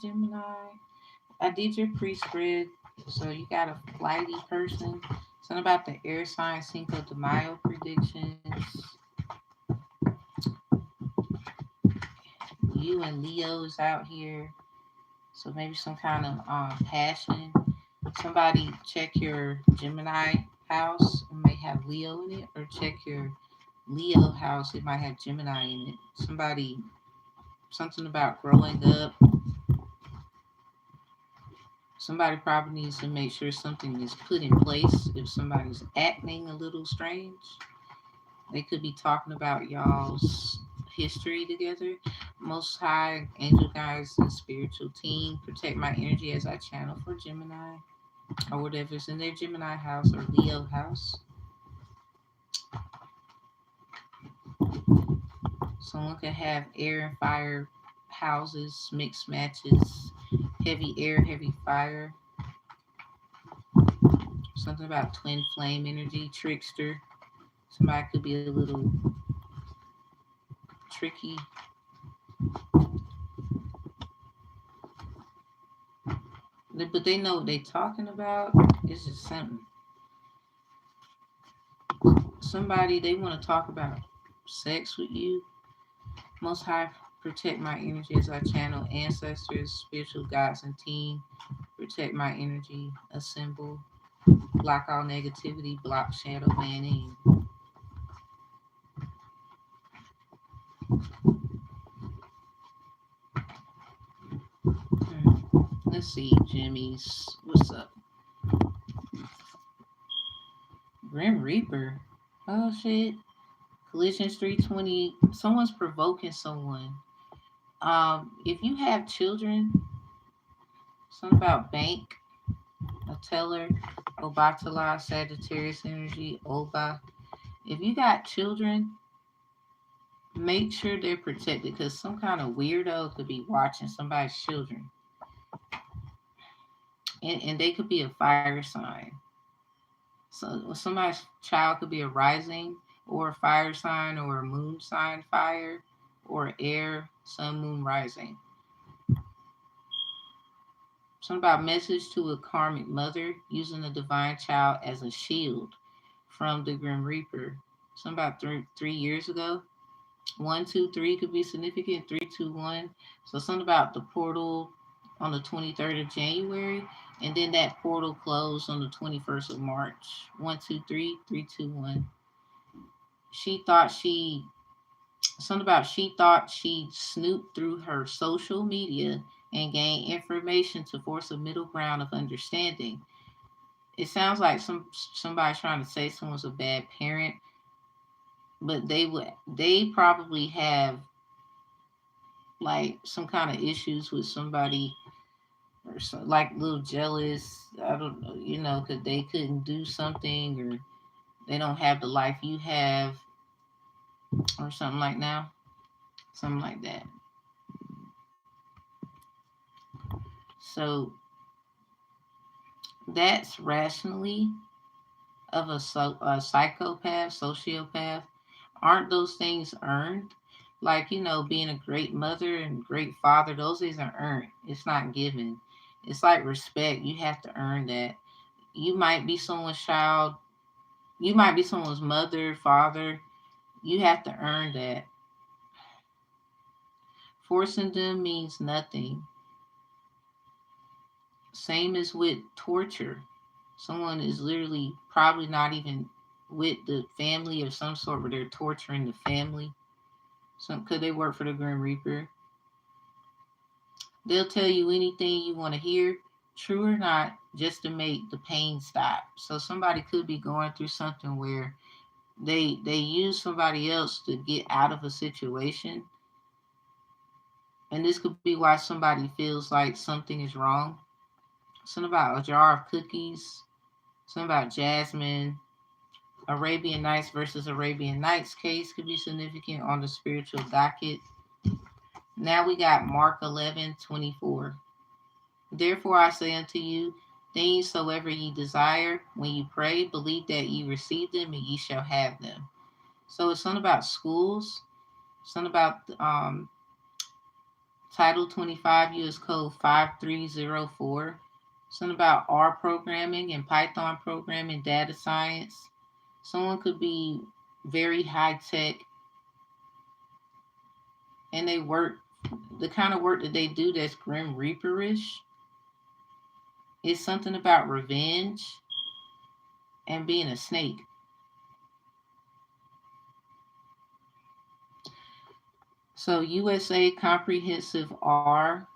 Gemini. I did your pre-spread, so you got a flighty person. Something about the air sign Cinco de Mayo predictions. You and Leo is out here, so maybe some kind of passion. Somebody check your Gemini house, it may have Leo in it, or check your Leo house, it might have Gemini in it. Somebody, something about growing up. Somebody probably needs to make sure something is put in place. If somebody's acting a little strange, they could be talking about y'all's history together. Most High, angel guides, and spiritual team protect my energy as I channel for Gemini or whatever's in their Gemini house or Leo house. Someone could have air and fire houses, mixed matches, heavy air, heavy fire. Something about twin flame energy, trickster. Somebody could be a little tricky. But they know what they talking about. It's just something. Somebody, they want to talk about sex with you. Most High, protect my energy as I channel ancestors, spiritual gods, and team. Protect my energy. Assemble. Block all negativity. Block shadow banning. Let's see, Jimmy's. What's up? Grim Reaper. Oh shit. Collisions 320. Someone's provoking someone. If you have children, something about bank, a teller, Obatala, Sagittarius energy, Oba. If you got children, make sure they're protected because some kind of weirdo could be watching somebody's children. And they could be a fire sign. So somebody's child could be a rising or a fire sign or a moon sign fire or air, sun, moon, rising. Something about message to a karmic mother using the divine child as a shield from the Grim Reaper. Something about 3 years ago. 1, 2, 3 could be significant. 3, 2, 1. So something about the portal on the 23rd of January, and then that portal closed on the 21st of March. 1, 2, 3, 3, 2, 1. She thought she something about she thought she snooped through her social media and gained information to force a middle ground of understanding. It sounds like somebody trying to say someone's a bad parent, but they probably have like some kind of issues with somebody or like a little jealous. I don't know, because they couldn't do something or they don't have the life you have or something like now, something like that. So that's rationally of a psychopath, sociopath. Aren't those things earned? Like, being a great mother and great father, those things are earned. It's not given. It's like respect. You have to earn that. You might be someone's child, you might be someone's mother, father. You have to earn that. Forcing them means nothing. Same as with torture. Someone is literally probably not even with the family of some sort, where they're torturing the family. Could they work for the Grim Reaper? They'll tell you anything you want to hear, true or not, just to make the pain stop. So somebody could be going through something where they use somebody else to get out of a situation, and this could be why somebody feels like something is wrong. Something about a jar of cookies, something about jasmine. Arabian Nights versus Arabian Nights case could be significant on the spiritual docket. Now we got Mark 11:24. Therefore I say unto you, things soever ye desire, when you pray, believe that ye receive them and ye shall have them. So it's something about schools, something about Title 25 US Code 5304. Something about R programming and Python programming, data science. Someone could be very high tech and they work the kind of work that they do that's grim reaperish. It's something about revenge and being a snake. So USA Comprehensive R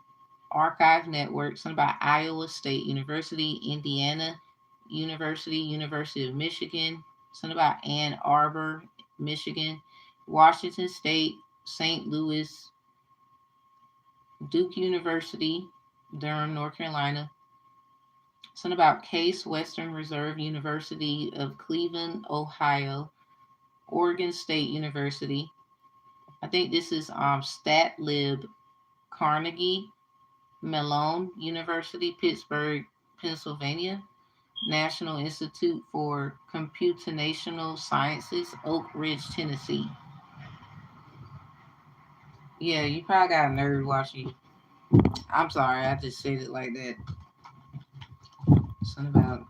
Archive Network, something about Iowa State University, Indiana University, University of Michigan, something about Ann Arbor, Michigan, Washington State, St. Louis, Duke University, Durham, North Carolina, something about Case Western Reserve University of Cleveland, Ohio, Oregon State University. I think this is StatLib Carnegie Mellon University, Pittsburgh, Pennsylvania. National Institute for Computational Sciences, Oak Ridge, Tennessee. Yeah, you probably got a nerd watching. I'm sorry, I just said it like that. Something about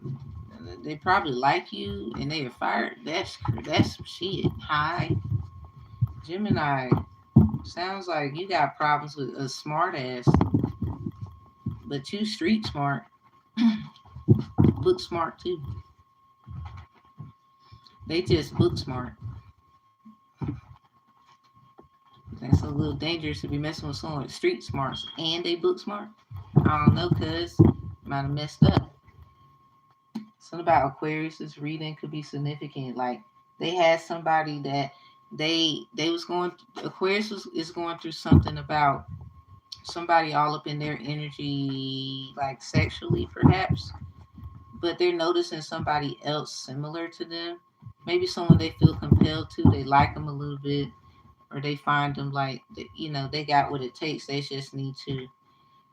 they probably like you and they are fired. That's some shit. Hi, Gemini. Sounds like you got problems with a smart ass, but you street smart, book smart too. They just book smart. That's a little dangerous to be messing with someone with street smarts and they book smart. I don't know, cuz might have messed up. Something about Aquarius's reading could be significant. Like they had somebody that they was going Aquarius is going through something about somebody all up in their energy, like sexually perhaps, but they're noticing somebody else similar to them. Maybe someone they feel compelled to. They like them a little bit, or they find them like they got what it takes. They just need to.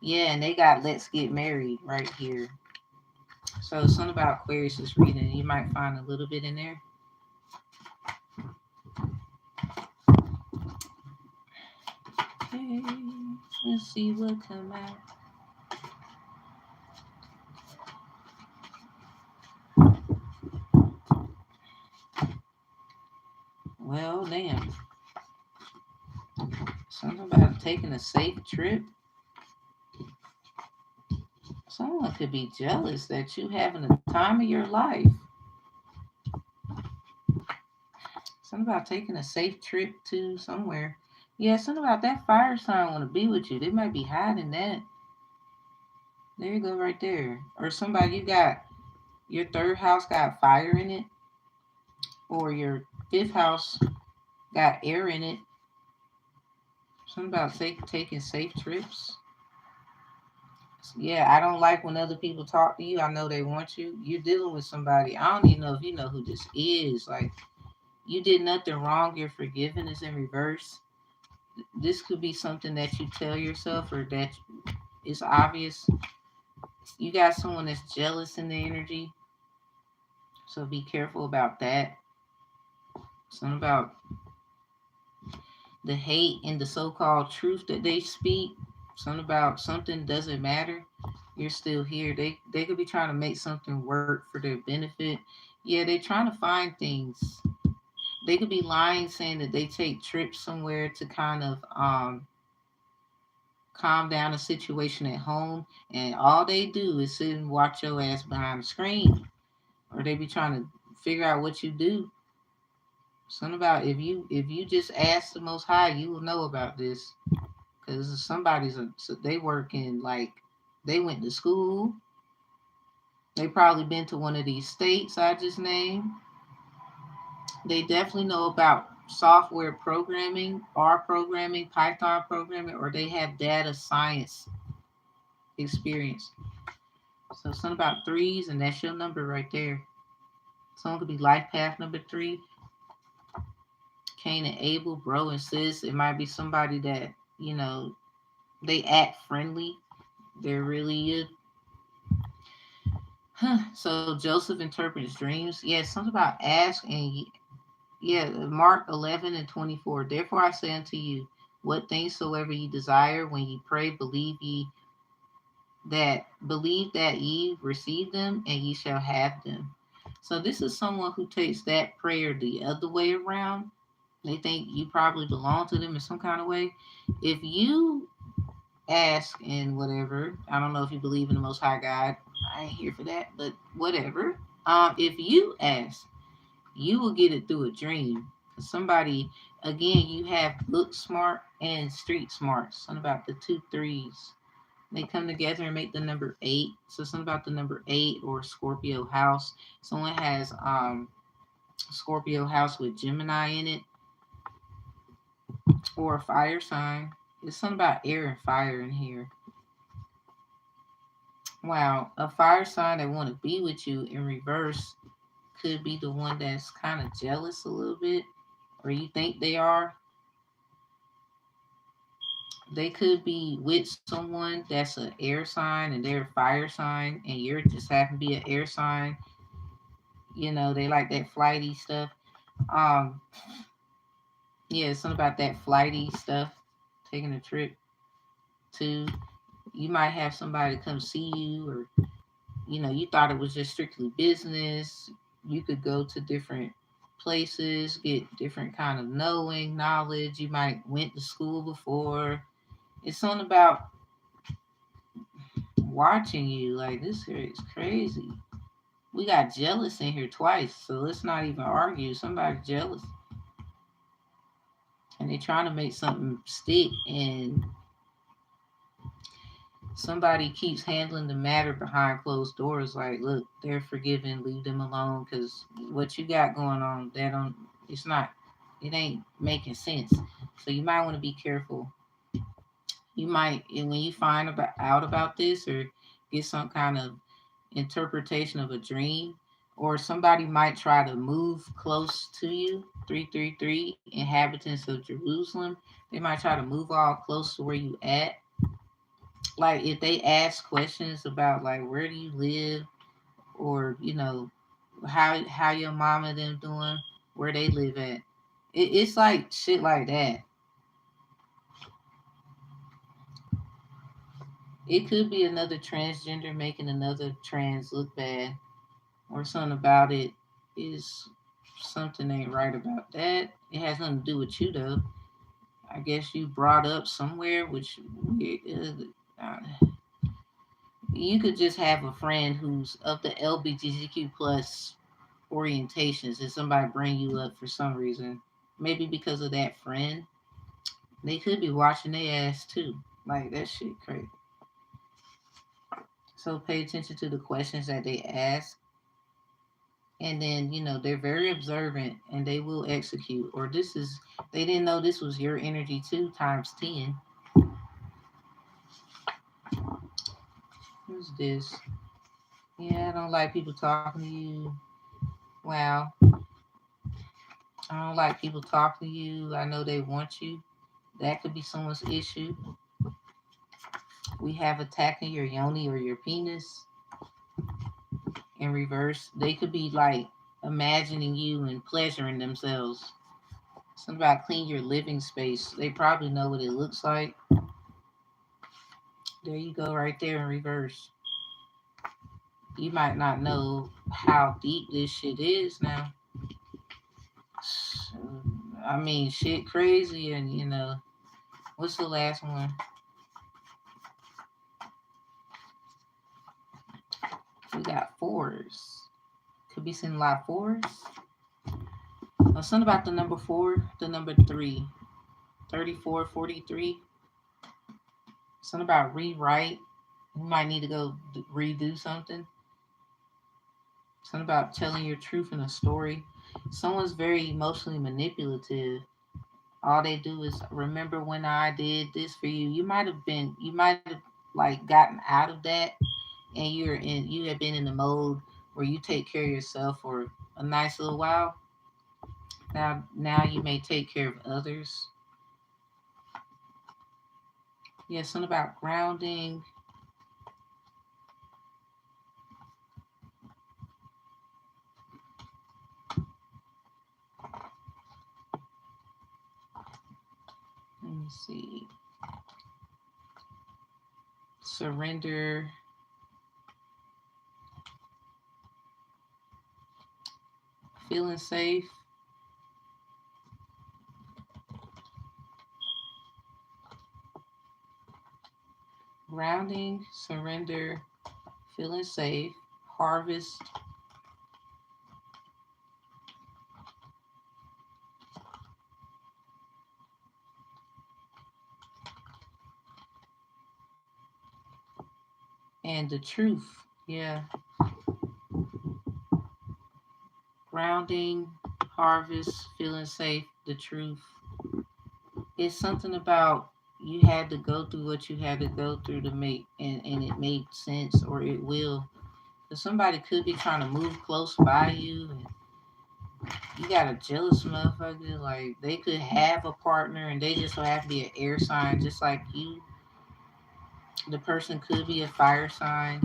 Yeah, and they got let's get married right here. So something about Aquarius is reading. You might find a little bit in there. Okay, let's see what come out. Well, damn. Something about taking a safe trip. Someone could be jealous that you having the time of your life. Something about taking a safe trip to somewhere. Yeah, something about that fire sign want to be with you. They might be hiding that. There you go, right there. Or somebody you got your third house got fire in it, or your fifth house got air in it. Something about taking safe trips. Yeah, I don't like when other people talk to you. I know they want you. You're dealing with somebody. I don't even know if you know who this is. Like, you did nothing wrong. Your forgiven is in reverse. This could be something that you tell yourself or that is obvious. You got someone that's jealous in the energy. So be careful about that. Something about the hate and the so-called truth that they speak. Something about something doesn't matter. You're still here. They could be trying to make something work for their benefit. Yeah, they're trying to find things. They could be lying, saying that they take trips somewhere to kind of calm down a situation at home, and all they do is sit and watch your ass behind the screen, or they be trying to figure out what you do. Something about if you just ask the Most High, you will know about this. Because so they work in like they went to school. They probably been to one of these states I just named. They definitely know about software programming, R programming, Python programming, or they have data science experience. So something about threes, and that's your number right there. Someone could be life path number 3. Cain and Abel, bro and sis. It might be somebody that they act friendly. They're really So Joseph interprets dreams. Yeah, something about ask and yeah, Mark 11 and 24. Therefore I say unto you, What things soever ye desire when ye pray, believe that ye receive them, and ye shall have them. So this is someone who takes that prayer the other way around. They think you probably belong to them in some kind of way. If you ask and whatever, I don't know if you believe in the Most High God. I ain't here for that, but whatever. If you ask, you will get it through a dream. Somebody, again, you have book smart and street smart. Something about the two threes. They come together and make the number eight. So something about the number eight or Scorpio house. Someone has Scorpio house with Gemini in it, or a fire sign. There's something about air and fire in here. Wow, a fire sign that want to be with you in reverse could be the one that's kind of jealous a little bit, or you think they are. They could be with someone that's an air sign and they're a fire sign, and you're just happen to be an air sign. You know, they like that flighty stuff. Um, yeah, something about that flighty stuff, taking a trip to. You might have somebody come see you, or you thought it was just strictly business. You could go to different places, get different kind of knowledge. You might went to school before. It's something about watching you. Like, this here is crazy. We got jealous in here twice, so let's not even argue. Somebody jealous, and they trying to make something stick, and somebody keeps handling the matter behind closed doors. Like, look, they're forgiven, leave them alone, because what you got going on, it ain't making sense. So you might want to be careful. You might, and when you find out about this, or get some kind of interpretation of a dream, or somebody might try to move close to you. 333 inhabitants of Jerusalem, they might try to move all close to where you at. Like, if they ask questions about, like, where do you live, or how your mama and them doing, where they live at. It's like shit like that. It could be another transgender making another trans look bad, or something about it is something ain't right about that. It has nothing to do with you though. I guess you brought up somewhere, which you could just have a friend who's of the LGBTQ plus orientations, and somebody bring you up for some reason. Maybe because of that friend. They could be watching their ass too. Like, that shit crazy. So pay attention to the questions that they ask. And then, they're very observant and they will execute. Or they didn't know this was your energy too, times 10. Who's this? Yeah, I don't like people talking to you. Wow. I don't like people talking to you. I know they want you. That could be someone's issue. We have attacking your yoni or your penis in reverse. They could be like imagining you and pleasuring themselves. Something about clean your living space. They probably know what it looks like. There you go, right there in reverse. You might not know how deep this shit is now. I mean, shit crazy, and what's the last one? We got fours. Could be seeing a lot of fours. Something about the number 4, the number 3. 34, 43. Something about rewrite. You might need to go redo something. Something about telling your truth in a story. Someone's very emotionally manipulative. All they do is remember when I did this for you. You might have like gotten out of that, and you have been in the mode where you take care of yourself for a nice little while. Now you may take care of others. Yeah, something about grounding. Let me see. surrender, feeling safe, grounding, surrender, feeling safe, harvest, and the truth. Yeah, grounding, harvest, feeling safe, the truth. It's something about you had to go through what you had to go through to make, and it made sense, or it will. Because somebody could be trying to move close by you, and you got a jealous motherfucker. Like, they could have a partner and they just so happen to be an air sign, just like you. The person could be a fire sign,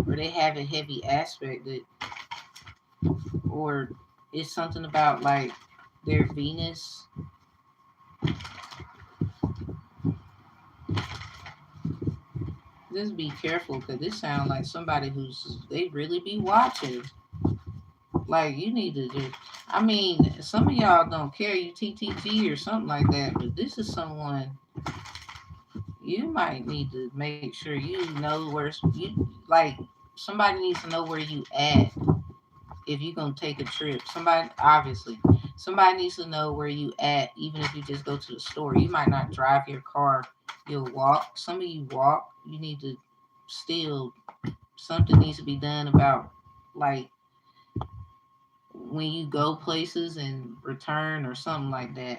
or they have a heavy aspect that, or it's something about like their Venus. Just be careful, because this sounds like somebody who's, they really be watching. Like, you need to just, I mean, some of y'all don't care, you TTG or something like that, but this is someone you might need to make sure you know where you, like, somebody needs to know where you at if you're gonna take a trip. Somebody, obviously, somebody needs to know where you at, even if you just go to the store. You might not drive your car, you'll walk. Some of you walk. You need to still, something needs to be done about, like, when you go places and return or something like that.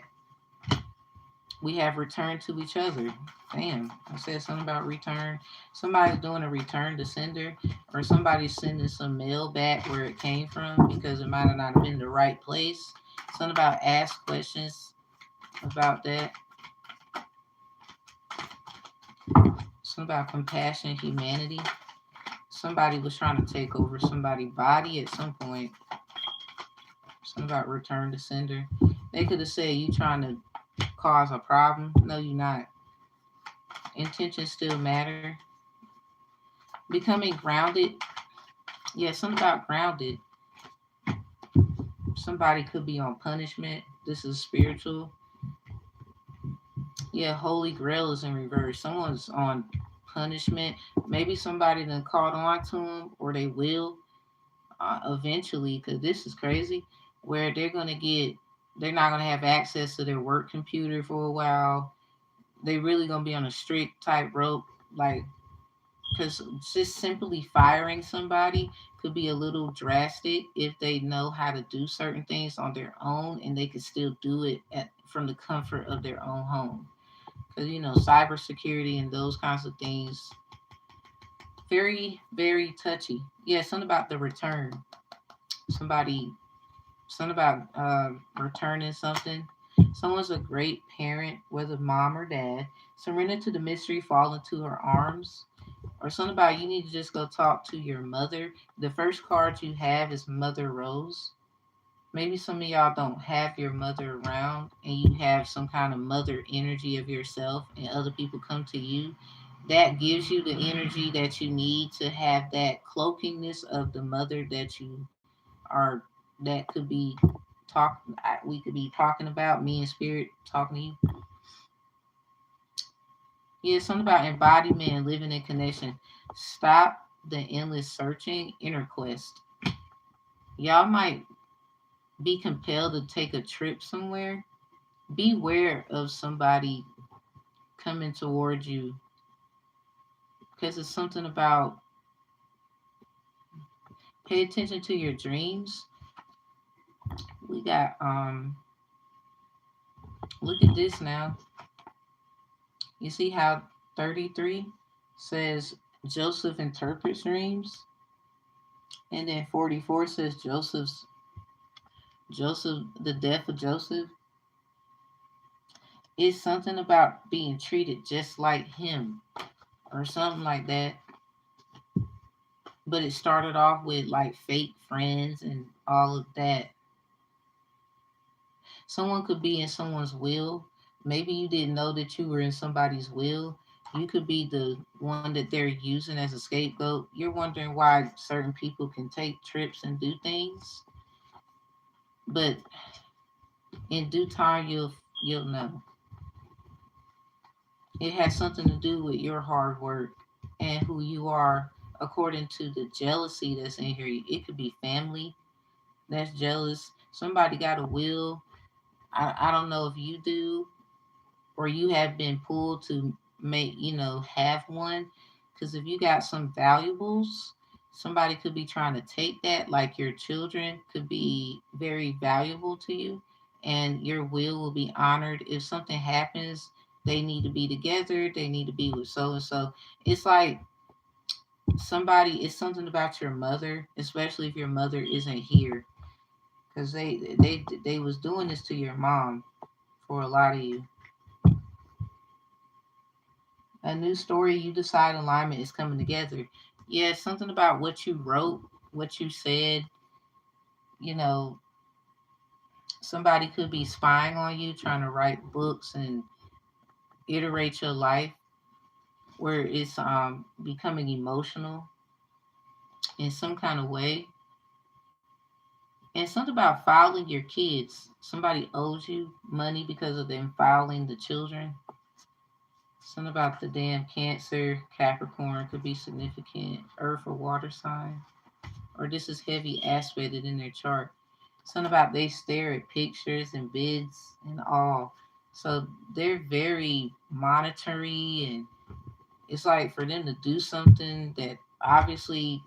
We have returned to each other. Damn, I said something about return. Somebody's doing a return to sender, or somebody's sending some mail back where it came from because it might have not been the right place. Something about ask questions about that. Something about compassion, humanity. Somebody was trying to take over somebody's body at some point. Something about return to sender. They could have said you trying to cause a problem. No, you're not. Intentions still matter. Becoming grounded. Yeah, something about grounded. Somebody could be on punishment. This is spiritual. Yeah, Holy Grail is in reverse. Someone's on punishment. Maybe somebody done caught on to them, or they will eventually, because this is crazy, where they're not going to have access to their work computer for a while. They really going to be on a strict type rope. Like, because just simply firing somebody could be a little drastic if they know how to do certain things on their own, and they could still do it from the comfort of their own home. Because, cybersecurity and those kinds of things, very, very touchy. Yeah, something about the return. Somebody, something about returning something. Someone's a great parent, whether mom or dad. Surrender to the mystery, fall into her arms. Or something about you need to just go talk to your mother. The first card you have is Mother Rose. Maybe some of y'all don't have your mother around, and you have some kind of mother energy of yourself, and other people come to you. That gives you the energy that you need to have that cloakingness of the mother that you are, that could be we could be talking about, me and spirit talking to you. Yeah, something about embodiment and living in connection. Stop the endless searching, inner quest. Y'all might be compelled to take a trip somewhere. Beware of somebody coming towards you, because it's something about pay attention to your dreams. We got look at this now. You see how 33 says Joseph interprets dreams, and then 44 says Joseph, the death of Joseph. It's something about being treated just like him, or something like that. But it started off with like fake friends and all of that. Someone could be in someone's will, Maybe you didn't know that you were in somebody's will. You could be the one that they're using as a scapegoat. You're wondering why certain people can take trips and do things, but in due time you'll know. It has something to do with your hard work and who you are according to the jealousy that's in here. It could be family that's jealous. Somebody got a will. I don't know if you do or you have been pulled to make, have one. Because if you got some valuables, somebody could be trying to take that, like your children could be very valuable to you, and your will be honored. If something happens, they need to be together, they need to be with so and so. It's like it's something about your mother, especially if your mother isn't here, because they was doing this to your mom for a lot of you. A new story you decide alignment is coming together. Yeah, something about what you wrote, what you said. You know, somebody could be spying on you, trying to write books and iterate your life, where it's becoming emotional in some kind of way. And something about filing your kids. Somebody owes you money because of them filing the children. Something about the damn Cancer, Capricorn could be significant. Earth or water sign. Or this is heavy aspected in their chart. Something about they stare at pictures and bids and all. So they're very monitory, and it's like for them to do something that obviously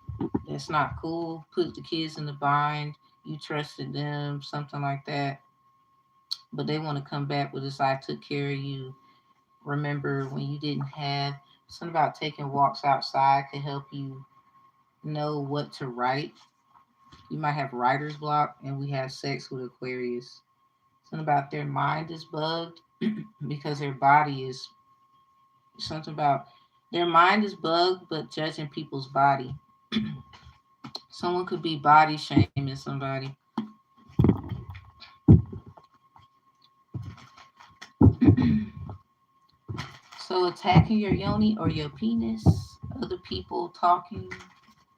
that's not cool, put the kids in the bind, you trusted them, something like that. But they want to come back with this: I took care of you. Remember when you didn't have. Something about taking walks outside could help you know what to write. You might have writer's block, and we have sex with Aquarius. Something about their mind is bugged because their body is something about their mind is bugged, but judging people's body. Someone could be body shaming somebody. So attacking your yoni or your penis, other people talking,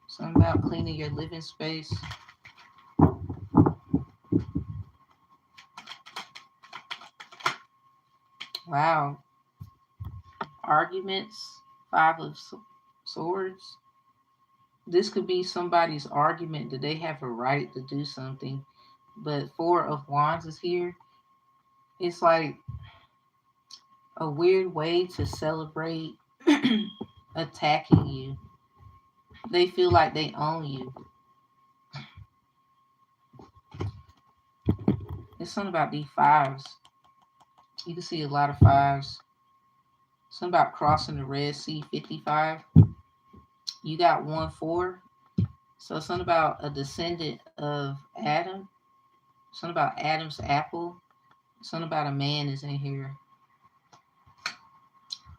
something about cleaning your living space. Wow, arguments, five of swords. This could be somebody's argument that they have a right to do something, but four of wands is here. It's like a weird way to celebrate attacking you. They feel like they own you. It's something about these fives. You can see a lot of fives. Something about crossing the Red Sea 55. You got 1 4. So something about a descendant of Adam. Something about Adam's apple. Something about a man is in here.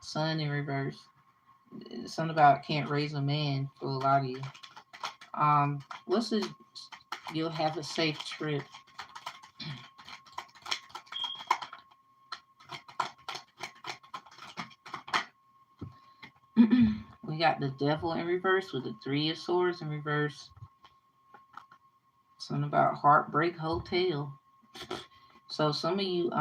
Sun in reverse. Something about can't raise a man for a lot of you. What's this? You'll have a safe trip. We got the devil in reverse with the three of swords in reverse. Something about heartbreak hotel. So some of you,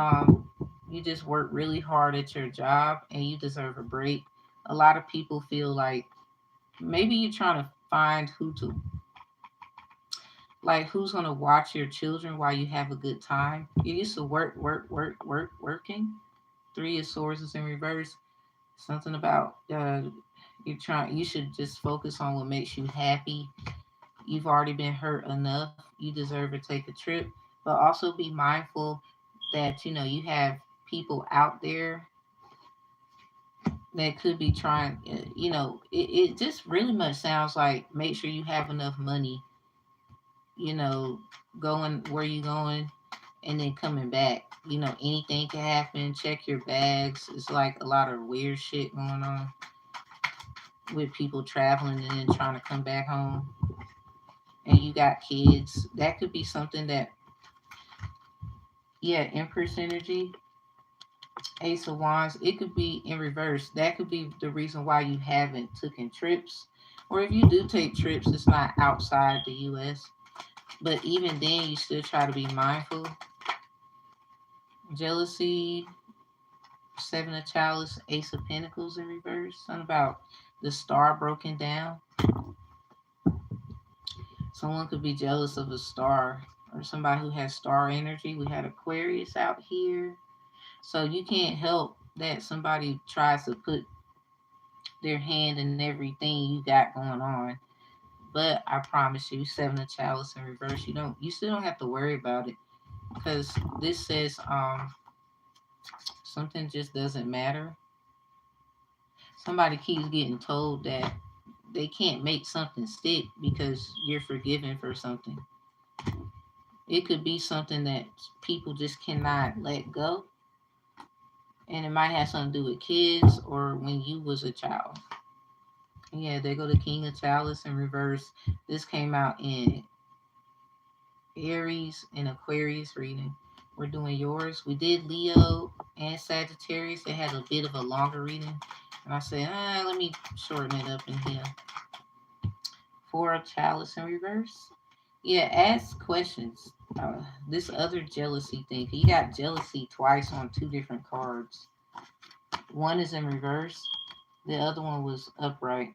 you just work really hard at your job and you deserve a break. A lot of people feel like maybe you're trying to find who's gonna watch your children while you have a good time. You used to working. Three of swords is in reverse. Something about you should just focus on what makes you happy. You've already been hurt enough. You deserve to take a trip, but also be mindful that you have people out there that could be trying. It just really much sounds like make sure you have enough money. You know, going where you going, and then coming back. Anything can happen. Check your bags. It's like a lot of weird shit going on with people traveling and then trying to come back home. And you got kids. That could be something that, yeah, Empress energy. Ace of Wands, it could be in reverse. That could be the reason why you haven't taken trips. Or if you do take trips, it's not outside the US. But even then, you still try to be mindful. Jealousy, Seven of Chalice, Ace of Pentacles in reverse. Something about the star broken down. Someone could be jealous of a star or somebody who has star energy. We had Aquarius out here. So you can't help that somebody tries to put their hand in everything you got going on. But I promise you, Seven of Chalice in reverse, you still don't have to worry about it. Because this says something just doesn't matter. Somebody keeps getting told that they can't make something stick because you're forgiven for something. It could be something that people just cannot let go. And it might have something to do with kids or when you was a child. Yeah, there go the King of Chalice in reverse. This came out in Aries and Aquarius reading. We're doing yours. We did Leo and Sagittarius. They had a bit of a longer reading. And I said, let me shorten it up in here. Four of Chalice in reverse. Yeah, ask questions. This other jealousy thing. You got jealousy twice on two different cards. One is in reverse. The other one was upright.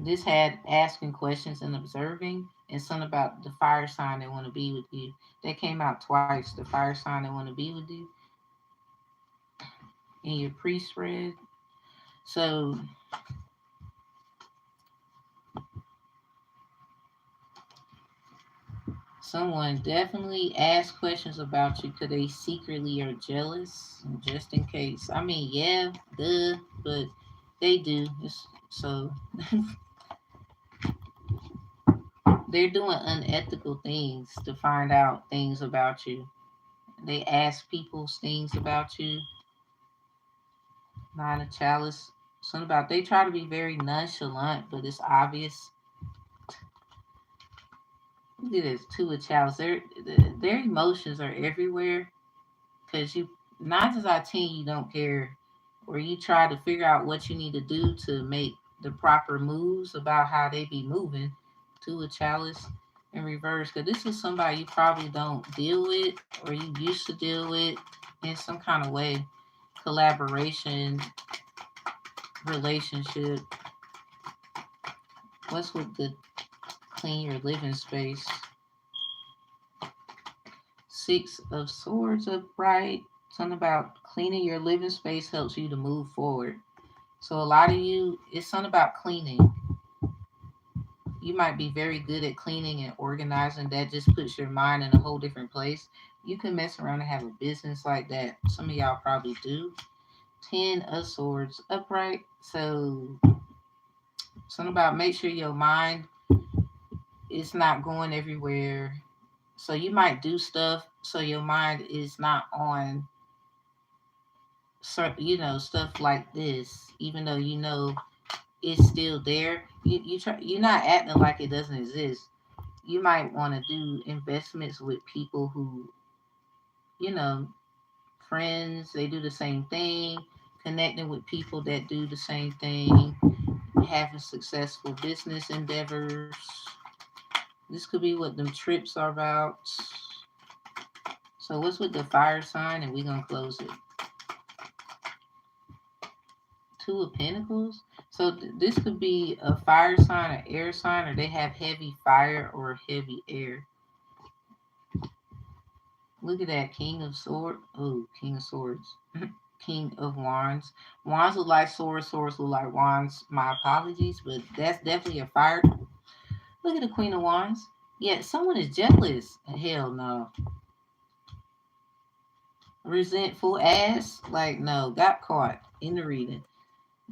This had asking questions and observing, and something about the fire sign that want to be with you. That came out twice. The fire sign that want to be with you in your pre-spread. So someone definitely ask questions about you because they secretly are jealous, just in case. I mean, yeah, duh, but they do. So they're doing unethical things to find out things about you. They ask people things about you. Nine of Chalice. Something about they try to be very nonchalant, but it's obvious. Look at this Two of Chalice. Their emotions are everywhere because you 9 times out of 10 you don't care, or you try to figure out what you need to do to make the proper moves about how they be moving. Two of Chalice in reverse because this is somebody you probably don't deal with or you used to deal with in some kind of way. Collaboration, relationship. What's with the clean your living space? Six of Swords upright. Something about cleaning your living space helps you to move forward. So a lot of you, it's something about cleaning. You might be very good at cleaning and organizing. That just puts your mind in a whole different place. You can mess around and have a business like that. Some of y'all probably do. 10 of Swords upright. So something about make sure your mind is not going everywhere. So you might do stuff so your mind is not on stuff like this, even though it's still there. You're not acting like it doesn't exist. You might want to do investments with people who, you know, friends, they do the same thing, connecting with people that do the same thing, having successful business endeavors. This could be what them trips are about. So what's with the fire sign? And we're gonna close it. Two of Pentacles. So this could be a fire sign, or air sign, or they have heavy fire or heavy air. Look at that King of Swords. Oh, King of Swords. King of Wands. Wands look like swords. Swords look like wands. My apologies, but that's definitely a fire. Look at the Queen of Wands. Yeah, someone is jealous. Hell no. Resentful ass. Like, no, got caught in the reading.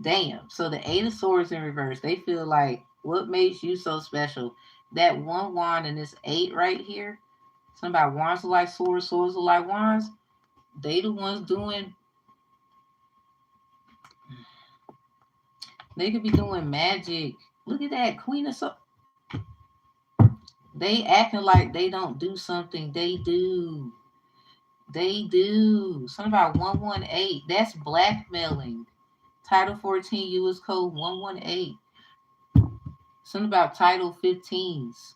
Damn. So the Eight of Swords in reverse. They feel like, what makes you so special? That one wand and this eight right here. Somebody wands look like swords, swords look like wands. They the ones doing. They could be doing magic. Look at that Queen of Swords. They acting like they don't do something. They do. They do. Something about 118. That's blackmailing. Title 14 U.S. Code 118. Something about Title 15s.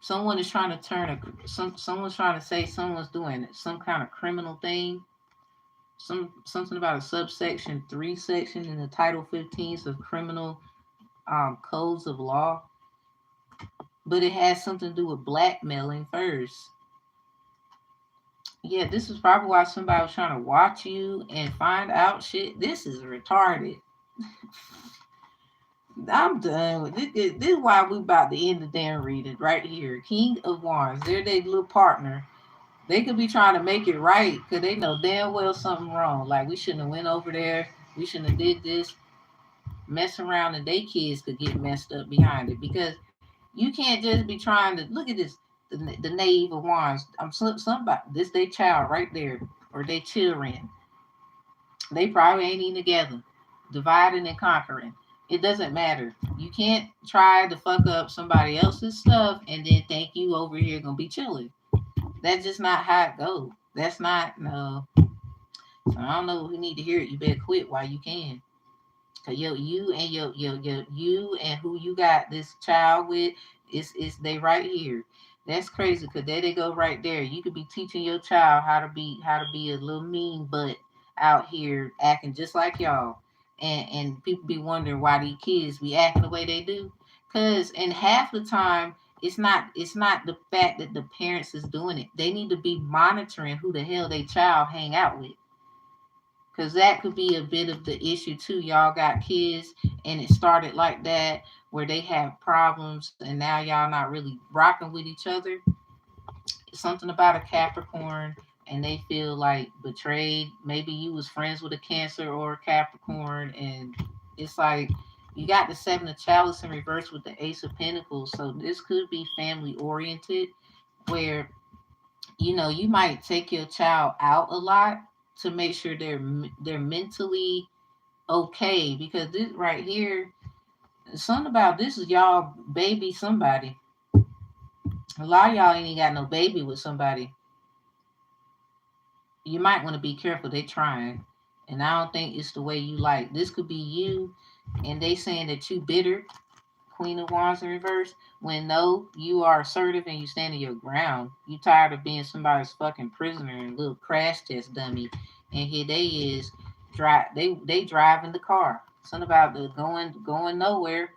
Someone is trying to turn someone's trying to say someone's doing some kind of criminal thing. Something about a subsection 3 section in the Title 15s of criminal codes of law, but it has something to do with blackmailing first. Yeah, this is probably why somebody was trying to watch you and find out shit. This is retarded. I'm done with this. This is why we about to end the damn reading right here. King of Wands. They're their little partner. They could be trying to make it right because they know damn well something wrong. Like we shouldn't have went over there. We shouldn't have did this. Mess around and they kids could get messed up behind it because you can't just be trying to look at this. The knave of wands. I'm somebody. This they child right there or they children. They probably ain't even together. Dividing and conquering. It doesn't matter. You can't try to fuck up somebody else's stuff and then think you over here gonna be chilling. That's just not how it goes. That's not no. So I don't know if you need to hear it. You better quit while you can. Cause you and you and who you got this child with is they right here. That's crazy. Cause there they go right there. You could be teaching your child how to be a little mean butt out here acting just like y'all, and people be wondering why these kids be acting the way they do. Cause and half the time it's not the fact that the parents is doing it. They need to be monitoring who the hell they child hang out with. Cause that could be a bit of the issue too. Y'all got kids and it started like that where they have problems and now y'all not really rocking with each other. Something about a Capricorn and they feel like betrayed. Maybe you was friends with a Cancer or a Capricorn and it's like you got the seven of chalice in reverse with the ace of pentacles. So this could be family oriented where you might take your child out a lot to make sure they're mentally okay because this right here something about this is y'all baby somebody. A lot of y'all ain't got no baby with somebody. You might want to be careful. They trying, and I don't think it's the way you like. This could be you, and they saying that you bitter. Queen of Wands in reverse. When no, you are assertive and you stand in your ground. You tired of being somebody's fucking prisoner and little crash test dummy. And here they is, drive. They driving the car. Something about the going nowhere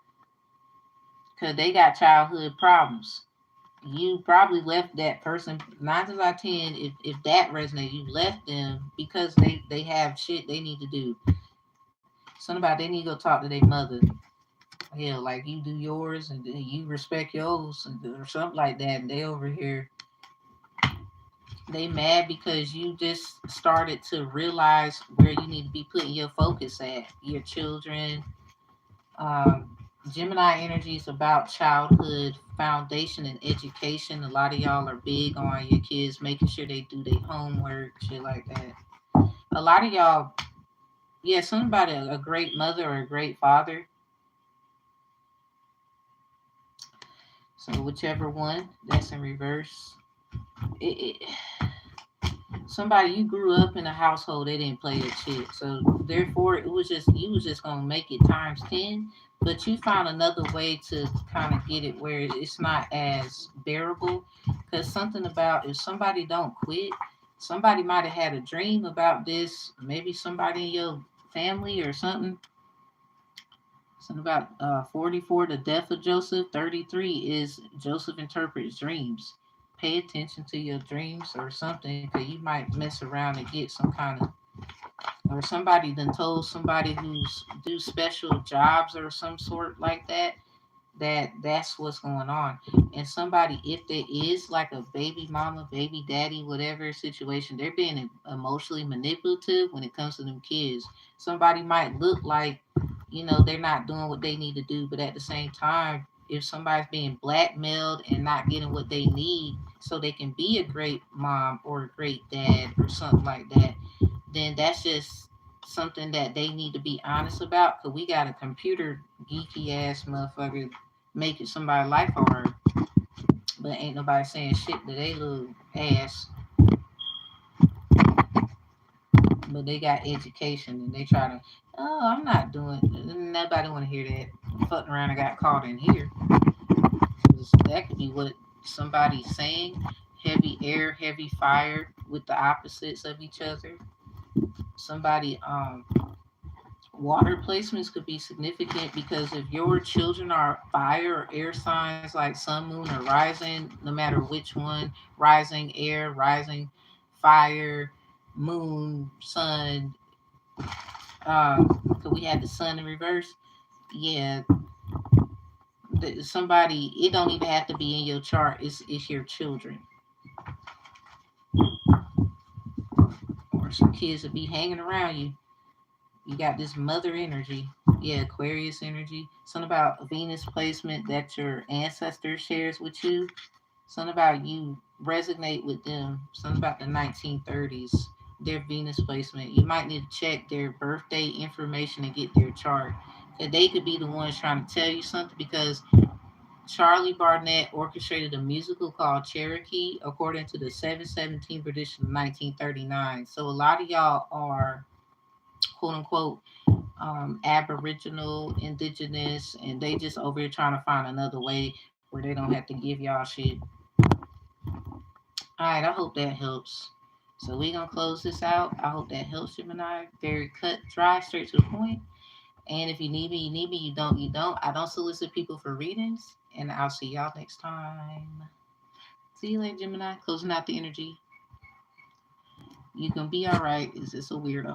because they got childhood problems. You probably left that person 9 times out of 10. If that resonates, you left them because they have shit they need to do. Something about they need to go talk to their mother. Yeah, like you do yours and then you respect yours or something like that. And they over here, they mad because you just started to realize where you need to be putting your focus at. Your children. Gemini energy is about childhood foundation and education. A lot of y'all are big on your kids making sure they do their homework, shit like that. A lot of y'all, yeah, something about a great mother or a great father. So whichever one, that's in reverse. It somebody you grew up in a household they didn't play that shit. So therefore it was just you was just gonna make it times 10, but you found another way to kind of get it where it's not as bearable. Cause something about if somebody don't quit, somebody might have had a dream about this, maybe somebody in your family or something. Something about 44, the death of Joseph. 33 is Joseph interprets dreams. Pay attention to your dreams or something because you might mess around and get some kind of, or somebody then told somebody who's do special jobs or some sort like that, that's what's going on. And somebody, if there is like a baby mama, baby daddy, whatever situation, they're being emotionally manipulative when it comes to them kids. Somebody might look like, they're not doing what they need to do, but at the same time, if somebody's being blackmailed and not getting what they need so they can be a great mom or a great dad or something like that, then that's just something that they need to be honest about because we got a computer geeky ass motherfucker making somebody's life hard, but ain't nobody saying shit to they little ass. but they got education and they try to, oh, I'm not doing, nobody want to hear that. Fucking around and got caught in here. 'Cause that could be what somebody's saying. Heavy air, heavy fire with the opposites of each other. Somebody, water placements could be significant because if your children are fire or air signs like sun, moon, or rising, no matter which one, rising air, rising fire, moon, sun, because we had the sun in reverse. Yeah, somebody, it don't even have to be in your chart. It's your children or some kids that be hanging around you. You got this mother energy. Yeah, Aquarius energy. Something about Venus placement that your ancestor shares with you. Something about you resonate with them. Something about the 1930s, their Venus placement. You might need to check their birthday information and get their chart. Cause they could be the ones trying to tell you something because Charlie Barnett orchestrated a musical called Cherokee according to the 717 edition of 1939. So a lot of y'all are quote unquote aboriginal, indigenous, and they just over here trying to find another way where they don't have to give y'all shit. All right, I hope that helps. So we gonna close this out. I hope that helps, Gemini. Very cut, dry, straight to the point. And if you need me, you need me. You don't, you don't. I don't solicit people for readings. And I'll see y'all next time. See you later, Gemini. Closing out the energy. You can be all right. Is this a weirdo?